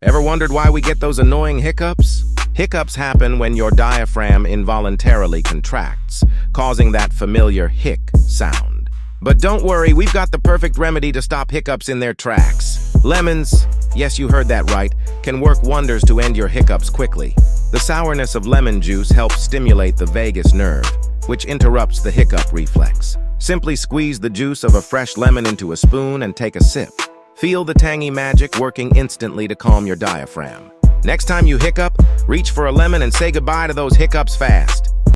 Ever wondered why we get those annoying hiccups? Hiccups happen when your diaphragm involuntarily contracts, causing that familiar hic sound. But don't worry, we've got the perfect remedy to stop hiccups in their tracks. Lemons, yes, you heard that right, can work wonders to end your hiccups quickly. The sourness of lemon juice helps stimulate the vagus nerve, which interrupts the hiccup reflex. Simply squeeze the juice of a fresh lemon into a spoon and take a sip. Feel the tangy magic working instantly to calm your diaphragm. Next time you hiccup, reach for a lemon and say goodbye to those hiccups fast.